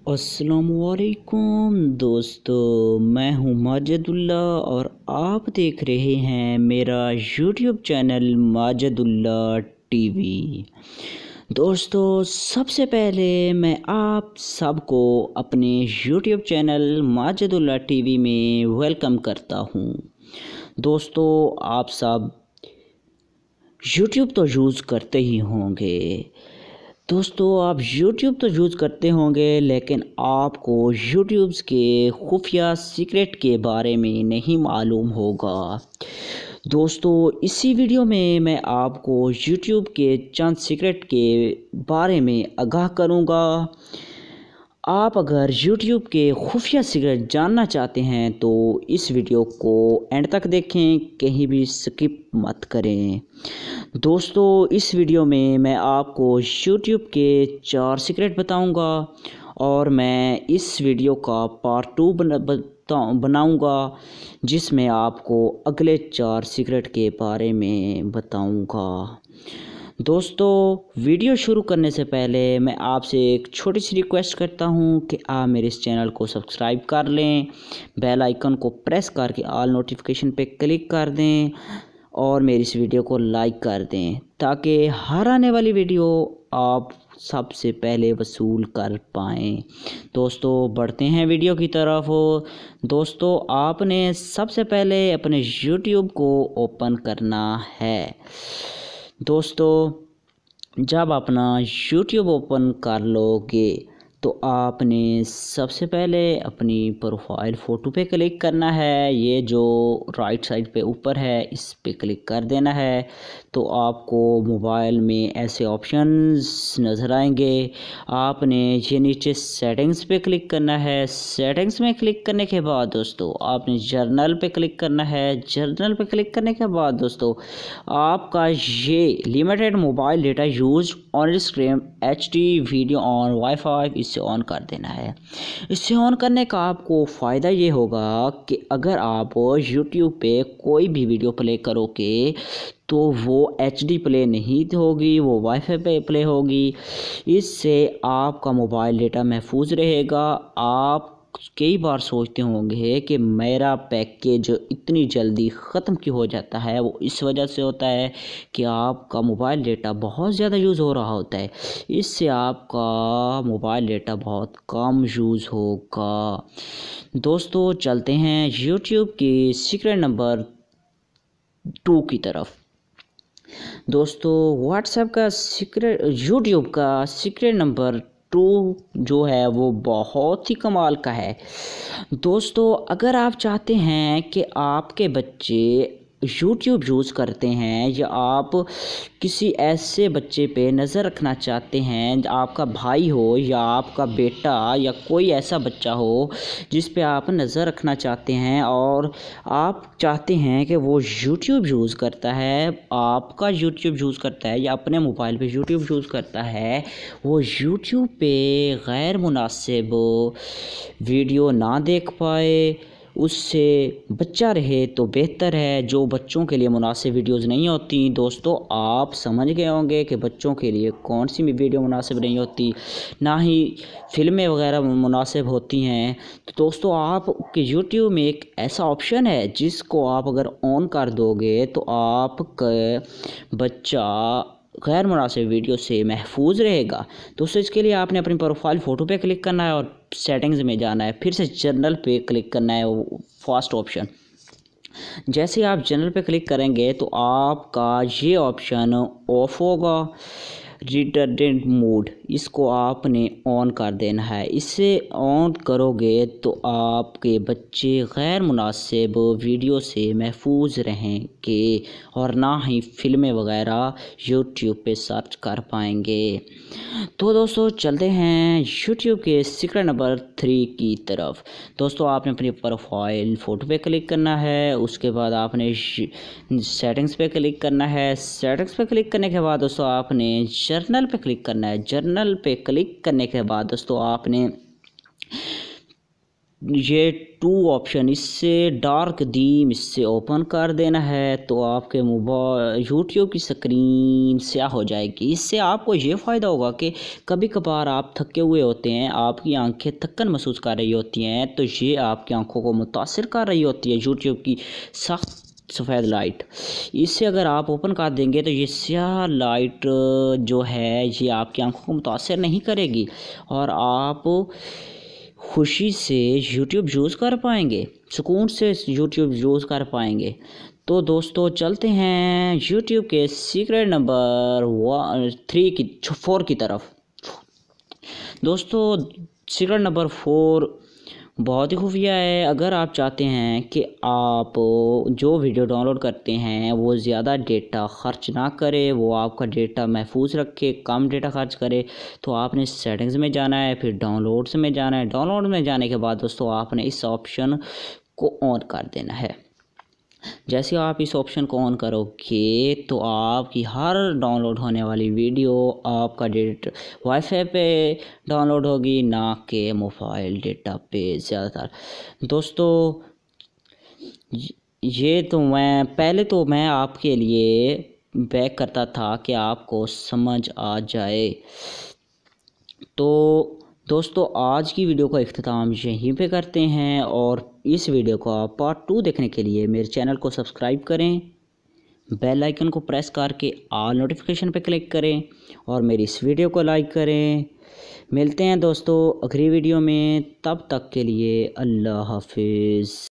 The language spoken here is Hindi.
अस्सलामुअलैकुम दोस्तों, मैं हूं माजिदुल्लाह और आप देख रहे हैं मेरा यूट्यूब चैनल माजिदुल्लाह टीवी। दोस्तों, सबसे पहले मैं आप सबको अपने यूट्यूब चैनल माजिदुल्लाह टीवी में वेलकम करता हूं। दोस्तों, आप सब यूट्यूब तो यूज़ करते ही होंगे। दोस्तों, आप YouTube तो यूज़ करते होंगे, लेकिन आपको यूट्यूब के खुफिया सीक्रेट के बारे में नहीं मालूम होगा। दोस्तों, इसी वीडियो में मैं आपको YouTube के चंद सीक्रेट के बारे में आगाह करूंगा। आप अगर YouTube के खुफिया सीक्रेट जानना चाहते हैं तो इस वीडियो को एंड तक देखें, कहीं भी स्किप मत करें। दोस्तों, इस वीडियो में मैं आपको YouTube के 4 सीक्रेट बताऊंगा और मैं इस वीडियो का पार्ट 2 बनाऊंगा, जिसमें आपको अगले 4 सीक्रेट के बारे में बताऊंगा। दोस्तों, वीडियो शुरू करने से पहले मैं आपसे एक छोटी सी रिक्वेस्ट करता हूं कि आप मेरे इस चैनल को सब्सक्राइब कर लें, बेल आइकन को प्रेस करके ऑल नोटिफिकेशन पे क्लिक कर दें और मेरी इस वीडियो को लाइक कर दें, ताकि हर आने वाली वीडियो आप सबसे पहले वसूल कर पाएँ। दोस्तों, बढ़ते हैं वीडियो की तरफ। दोस्तों, आपने सबसे पहले अपने YouTube को ओपन करना है। दोस्तों, जब अपना YouTube ओपन कर लोगे तो आपने सबसे पहले अपनी प्रोफाइल फ़ोटो पे क्लिक करना है। ये जो राइट साइड पे ऊपर है, इस पे क्लिक कर देना है तो आपको मोबाइल में ऐसे ऑप्शंस नज़र आएंगे। आपने ये नीचे सेटिंग्स पे क्लिक करना है। सेटिंग्स में क्लिक करने के बाद दोस्तों आपने जर्नल पे क्लिक करना है। जर्नल पे क्लिक करने के बाद दोस्तों आपका ये limited mobile data use on screen HD video on wifi इसे ऑन कर देना है। इसे ऑन करने का आपको फ़ायदा ये होगा कि अगर आप YouTube पे कोई भी वीडियो प्ले करोगे तो वो HD प्ले नहीं होगी, वो वाईफाई पे प्ले होगी। इससे आपका मोबाइल डेटा महफूज रहेगा। आप कई बार सोचते होंगे कि मेरा पैकेज इतनी जल्दी ख़त्म क्यों हो जाता है। वो इस वजह से होता है कि आपका मोबाइल डेटा बहुत ज़्यादा यूज़ हो रहा होता है। इससे आपका मोबाइल डेटा बहुत कम यूज़ होगा। दोस्तों, चलते हैं YouTube की सीक्रेट नंबर 2 की तरफ। दोस्तों, व्हाट्सएप का सीक्रेट YouTube का सीक्रेट नंबर 2 जो है वो बहुत ही कमाल का है। दोस्तों, अगर आप चाहते हैं कि आपके बच्चे YouTube यूज़ करते हैं या आप किसी ऐसे बच्चे पे नज़र रखना चाहते हैं, आपका भाई हो या आपका बेटा या कोई ऐसा बच्चा हो जिस पे आप नज़र रखना चाहते हैं और आप चाहते हैं कि वो YouTube यूज़ करता है, आपका YouTube यूज़ करता है या अपने मोबाइल पे YouTube यूज़ करता है, वो YouTube पे गैर मुनासिब वीडियो ना देख पाए, उससे बच्चा रहे तो बेहतर है। जो बच्चों के लिए मुनासिब वीडियोज़ नहीं होती, दोस्तों आप समझ गए होंगे कि बच्चों के लिए कौन सी भी वीडियो मुनासिब नहीं होती, ना ही फ़िल्में वगैरह मुनासिब होती हैं। तो दोस्तों, आपके YouTube में एक ऐसा ऑप्शन है जिसको आप अगर ऑन कर दोगे तो आपका बच्चा गैर मुनासिब वीडियो से महफूज रहेगा। दोस्तों, इसके लिए आपने अपनी प्रोफाइल फ़ोटो पे क्लिक करना है और सेटिंग्स में जाना है, फिर से जर्नल पे क्लिक करना है, वो फर्स्ट ऑप्शन। जैसे आप जर्नल पे क्लिक करेंगे तो आपका ये ऑप्शन ऑफ होगा, रिटर्डेंट मोड, इसको आपने ऑन कर देना है। इसे ऑन करोगे तो आपके बच्चे गैर मुनासिब वीडियो से महफूज रहेंगे और ना ही फ़िल्में वगैरह YouTube पे सर्च कर पाएंगे। तो दोस्तों, चलते हैं YouTube के सीक्रेट नंबर 3 की तरफ। दोस्तों, आपने अपनी प्रोफाइल फ़ोटो पे क्लिक करना है, उसके बाद आपने सेटिंग्स पे क्लिक करना है। सेटिंग्स पे क्लिक करने के बाद दोस्तों आपने जर्नल पे क्लिक करना है। जर्नल पे क्लिक करने के बाद दोस्तों आपने ये टू ऑप्शन इससे डार्क थीम इससे ओपन कर देना है तो आपके मोबाइल यूट्यूब की स्क्रीन स्याह हो जाएगी। इससे आपको ये फ़ायदा होगा कि कभी कभार आप थके हुए होते हैं, आपकी आंखें थकन महसूस कर रही होती हैं, तो ये आपकी आंखों को मुतासिर कर रही होती है यूट्यूब की सख्त सफ़ेद लाइट। इससे अगर आप ओपन कर देंगे तो ये स्याह लाइट जो है ये आपकी आंखों को मुतासिर नहीं करेगी और आप खुशी से यूट्यूब यूज़ कर पाएंगे, सुकून से यूट्यूब यूज़ कर पाएंगे। तो दोस्तों चलते हैं यूट्यूब के सीक्रेट नंबर 4 की तरफ। दोस्तों सीक्रेट नंबर 4 बहुत ही खुफिया है। अगर आप चाहते हैं कि आप जो वीडियो डाउनलोड करते हैं वो ज़्यादा डेटा ख़र्च ना करे, वो आपका डेटा महफूज रखे, कम डेटा खर्च करे, तो आपने सेटिंग्स में जाना है, फिर डाउनलोड्स में जाना है। डाउनलोड में जाने के बाद दोस्तों आपने इस ऑप्शन को ऑन कर देना है। जैसे आप इस ऑप्शन को ऑन करोगे तो आपकी हर डाउनलोड होने वाली वीडियो आपका डेटा वाईफाई पे डाउनलोड होगी, ना कि मोबाइल डेटा पे ज़्यादातर। दोस्तों ये तो मैं आपके लिए बैक करता था कि आपको समझ आ जाए। तो दोस्तों आज की वीडियो का इख्तिताम यहीं पे करते हैं और इस वीडियो का पार्ट 2 देखने के लिए मेरे चैनल को सब्सक्राइब करें, बेल आइकन को प्रेस करके ऑल नोटिफिकेशन पे क्लिक करें और मेरी इस वीडियो को लाइक करें। मिलते हैं दोस्तों अगली वीडियो में, तब तक के लिए अल्लाह हाफिज़।